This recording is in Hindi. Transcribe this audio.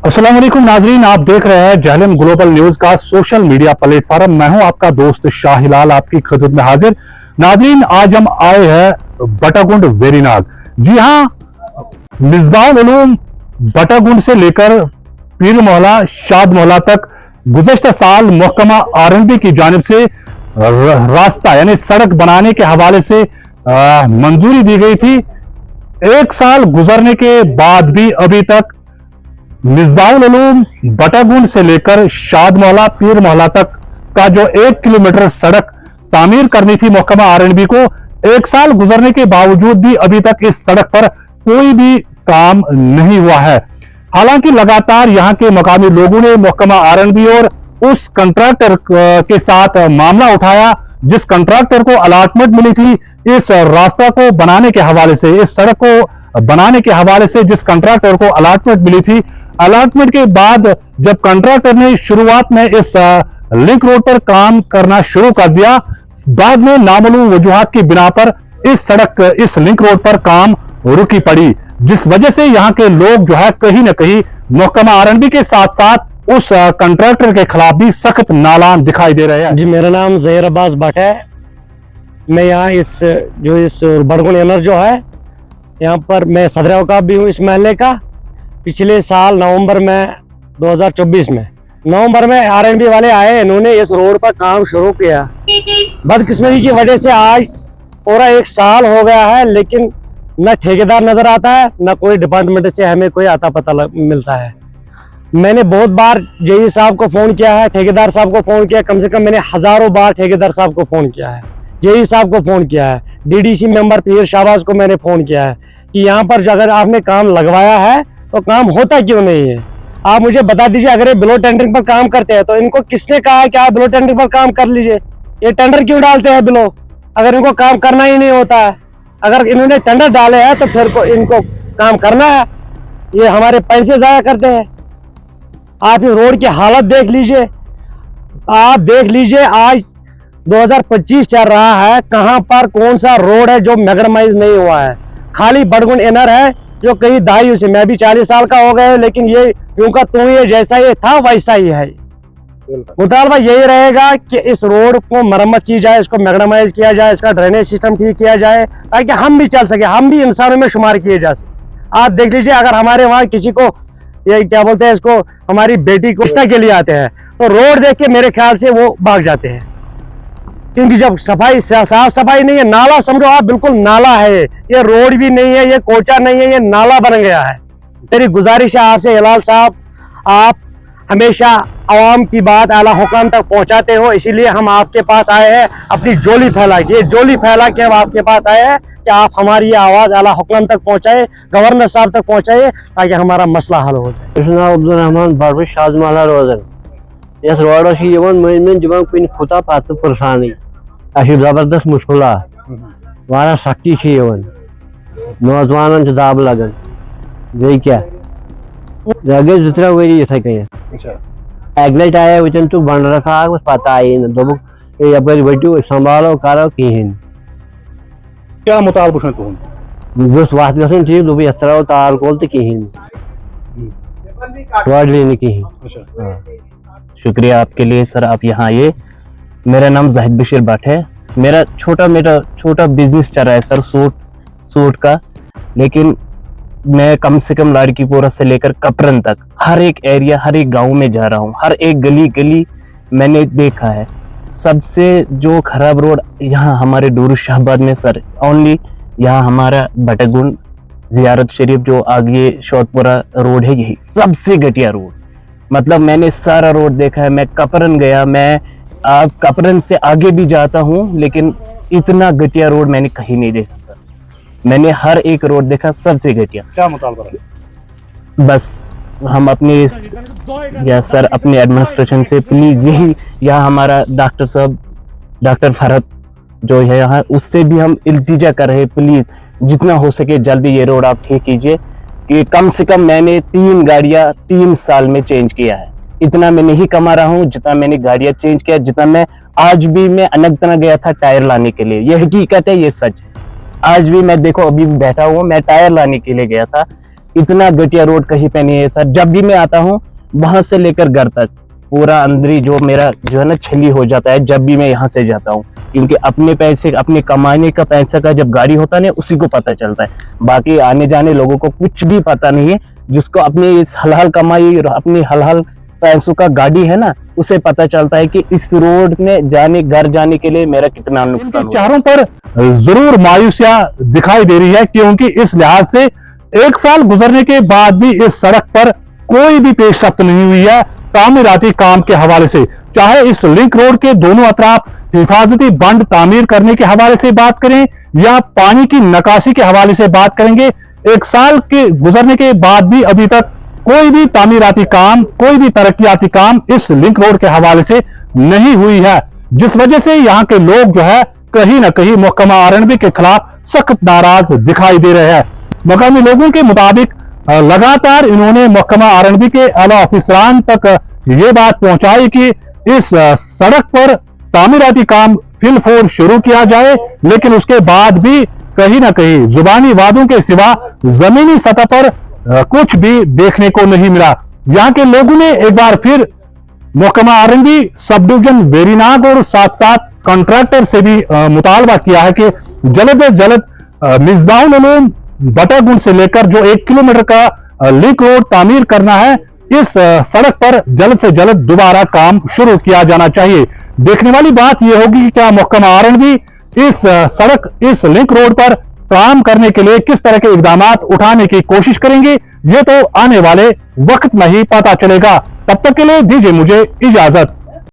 अस्सलाम वालेकुम नाजरीन, आप देख रहे हैं जहलम ग्लोबल न्यूज का सोशल मीडिया प्लेटफॉर्म। मैं हूं आपका दोस्त शाहिलाल, आपकी खिदमत में हाजिर। नाजरीन, आज हम आए हैं बटागुंड वेरीनाग। जी हां, मिसबाह उलूम बटागुंड से लेकर पीर मोहल्ला शाद मोहल्ला तक गुज़श्ता साल महकमा आरएनबी की जानिब से रास्ता यानी सड़क बनाने के हवाले से मंजूरी दी गई थी। एक साल गुजरने के बाद भी अभी तक मिसबाहुल उलूम बटागुंड से लेकर शाद मोहल्ला पीर मोहल्ला तक का जो 1 किलोमीटर सड़क तामीर करनी थी महकमा आरएनबी को, एक साल गुजरने के बावजूद भी अभी तक इस सड़क पर कोई भी काम नहीं हुआ है। हालांकि लगातार यहां के मकामी लोगों ने महकमा आरएनबी और उस कंट्रैक्टर के साथ मामला उठाया जिस कंट्रैक्टर को अलॉटमेंट मिली थी इस रास्ता को बनाने के हवाले से, इस सड़क को बनाने के हवाले से जिस कंट्रैक्टर को अलॉटमेंट मिली थी, अलॉटमेंट के बाद जब कंट्रैक्टर ने शुरुआत में इस लिंक रोड पर काम करना शुरू कर दिया, बाद में नामालूम वजूहात की बिना पर इस लिंक रोड पर काम रुकी पड़ी, जिस वजह से यहाँ के लोग जो है कहीं ना कहीं महकमा आरएनबी के साथ साथ उस कंट्रैक्टर के खिलाफ भी सख्त नालान दिखाई दे रहे हैं। जी, मेरा नाम ज़हीर अब्बास भट्ट है। मैं यहाँ इस बड़गुंड एनर जो है यहाँ पर मैं सदर औकाफ भी हूँ इस महल्ले का। पिछले साल नवंबर में 2024 में नवंबर में आरएनबी वाले आए, इन्होंने इस रोड पर काम शुरू किया। बदकिस्मती की वजह से आज पूरा 1 साल हो गया है, लेकिन न ठेकेदार नजर आता है, न कोई डिपार्टमेंट से हमें कोई आता पता मिलता है। मैंने बहुत बार जेई साहब को फ़ोन किया है, ठेकेदार साहब को फ़ोन किया, कम से कम मैंने हज़ारों बार ठेकेदार साहब को फ़ोन किया है, जेई साहब को फ़ोन किया है, डीडीसी मेंबर पीर शाहबाज को मैंने फ़ोन किया है कि यहाँ पर अगर आपने काम लगवाया है तो काम होता क्यों नहीं है। आप मुझे बता दीजिए, अगर ये बिलो टेंडरिंग पर काम करते हैं तो इनको किसने कहा है कि आप बिलो टेंडरिंग पर काम कर लीजिए? ये टेंडर क्यों डालते हैं बिलो, अगर इनको काम करना ही नहीं होता है? अगर इन्होंने टेंडर डाले हैं तो फिर इनको काम करना है, ये हमारे पैसे ज़ाया करते हैं। आप ये रोड की हालत देख लीजिए, आप देख लीजिए आज 2025 चल रहा है, कहां पर कौन सा रोड है जो मैग्नेटाइज नहीं हुआ है? खाली बड़गुंड एनर है जो कई दहाइयों से, मैं भी 40 साल का हो गया हूं, लेकिन ये यूं का तू ये जैसा ये था वैसा ही है। मुतालबा यही रहेगा कि इस रोड को मरम्मत की जाए, इसको मैग्नेटाइज किया जाए, इसका ड्रेनेज सिस्टम ठीक किया जाए ताकि हम भी चल सके, हम भी इंसानों में शुमार किए जा सके। आप देख लीजिए, अगर हमारे वहाँ किसी को ये क्या बोलते हैं इसको, हमारी बेटी को रिश्ता के लिए आते हैं तो रोड देख के मेरे ख्याल से वो भाग जाते हैं, क्योंकि जब साफ सफाई नहीं है, नाला समझो आप, बिल्कुल नाला है, ये रोड भी नहीं है, ये कोचा नहीं है, ये नाला बन गया है। मेरी गुजारिश है आपसे हिलाल साहब, आप हमेशा आवाम की बात आला हुकाम तक पहुंचाते हो, इसीलिए हम आपके पास आए हैं अपनी जोली फैला के, जोली फैला के हम आपके पास आए हैं कि आप हमारी आवाज़ आला हुकाम तक पहुंचाए, गवर्नर साहब तक पहुंचाए ताकि हमारा मसला हल हो जाए। अब्दुलरहमान बार शाद मोहल्ला रोजान यस रोडस मज दिवान कुन खुता पत परेशानी, जबरदस्त मुश्किल वारा सख्ती नौजवान दाब लगन, गई क्या गई 2-3 वरी इथे कहीं एक लट आया वचन तू बन रखा बस पता आई न दोबुक ये यपर वटू संभालो करो कहीं क्या मुतालबा है तुम बस वत गसन ठीक दोब यस तराव तार कोल तो कहीं वार्ड लेने कहीं। शुक्रिया आपके लिए सर, आप यहाँ आइए। मेरा नाम जाहिद बशीर भट्ट है। मेरा छोटा बिजनेस चल रहा है सर, सूट का, लेकिन मैं कम से कम लाड़कीपुरा से लेकर कपरन तक हर एक एरिया, हर एक गांव में जा रहा हूँ, हर एक गली मैंने देखा है। सबसे जो खराब रोड यहाँ हमारे डूरू शाहबाद में सर, ओनली यहाँ हमारा बटागुंड जियारत शरीफ जो आगे शौटपुरा रोड है, यही सबसे घटिया रोड। मतलब मैंने सारा रोड देखा है, मैं कपरन गया, मैं आप कपरन से आगे भी जाता हूँ, लेकिन इतना घटिया रोड मैंने कहीं नहीं देखा सर। मैंने हर एक रोड देखा, सबसे घटिया। क्या मुतालबा है? बस हम अपने या सर अपने एडमिनिस्ट्रेशन से प्लीज यही, यहाँ हमारा डॉक्टर साहब, डॉक्टर फरहत जो है यहाँ, उससे भी हम इल्तिजा कर रहे हैं, प्लीज जितना हो सके जल्दी ये रोड आप ठीक कीजिए। कि कम से कम मैंने 3 गाड़ियां 3 साल में चेंज किया है, इतना मैं नहीं कमा रहा हूँ जितना मैंने गाड़ियां चेंज किया, जितना मैं आज भी मैं अनंतनाग गया था टायर लाने के लिए, ये हकीकत है, ये सच है। आज भी मैं देखो अभी बैठा हुआ, मैं टायर लाने के लिए गया था, इतना घटिया रोड कहीं पे नहीं है सर। जब भी मैं आता हूँ वहां से लेकर घर तक पूरा अंदरी जो मेरा जो है ना छली हो जाता है जब भी मैं यहाँ से जाता हूँ, क्योंकि अपने पैसे अपने कमाने का पैसा का जब गाड़ी होता है ना उसी को पता चलता है, बाकी आने जाने लोगों को कुछ भी पता नहीं है। जिसको अपनी इस हलाल कमाई और अपनी हलाल पैसों का गाड़ी है ना उसे पता चलता है कि इस रोड में जाने घर जाने के लिए मेरा कितना नुकसान इनके चेहरों पर जरूर मायूसियां दिखाई दे रही है, क्योंकि इस लिहाज से 1 साल गुजरने के बाद भी इस सड़क पर कोई भी पेशरफ्त नहीं हुई है तामीराती काम के हवाले से। चाहे इस लिंक रोड के दोनों अतराफ हिफाजती बंद तामीर करने के हवाले से बात करें या पानी की नकासी के हवाले से बात करेंगे, 1 साल के गुजरने के बाद भी अभी तक कोई भी तामीराती काम, कोई भी तरक्याती काम इस लिंक रोड के हवाले से नहीं हुई है, जिस वजह से यहाँ के लोग जो है कहीं ना कहीं महकमा आर&बी के खिलाफ सख्त नाराज दिखाई दे रहे हैं। मकामी लोगों के मुताबिक लगातार इन्होंने महकमा आर&बी के आला अफसरान तक ये बात पहुंचाई कि इस सड़क पर तामीराती काम फिलफोर शुरू किया जाए, लेकिन उसके बाद भी कहीं ना कहीं जुबानी वादों के सिवा जमीनी सतह पर कुछ भी देखने को नहीं मिला। यहाँ के लोगों ने एक बार फिर महकमा आर&बी सब डिवीजन वेरीनाग और साथ साथ कॉन्ट्रैक्टर से भी मुतालबा किया है कि जल्द से जल्द मिसबाहुल उलूम बटागुंड से लेकर जो 1 किलोमीटर का लिंक रोड तामीर करना है, इस सड़क पर जल्द से जल्द दोबारा काम शुरू किया जाना चाहिए। देखने वाली बात यह होगी कि क्या महकमा आर&बी इस सड़क, इस लिंक रोड पर काम करने के लिए किस तरह के इकदाम उठाने की कोशिश करेंगे, ये तो आने वाले वक्त में ही पता चलेगा। तब तक के लिए दीजिए मुझे इजाजत।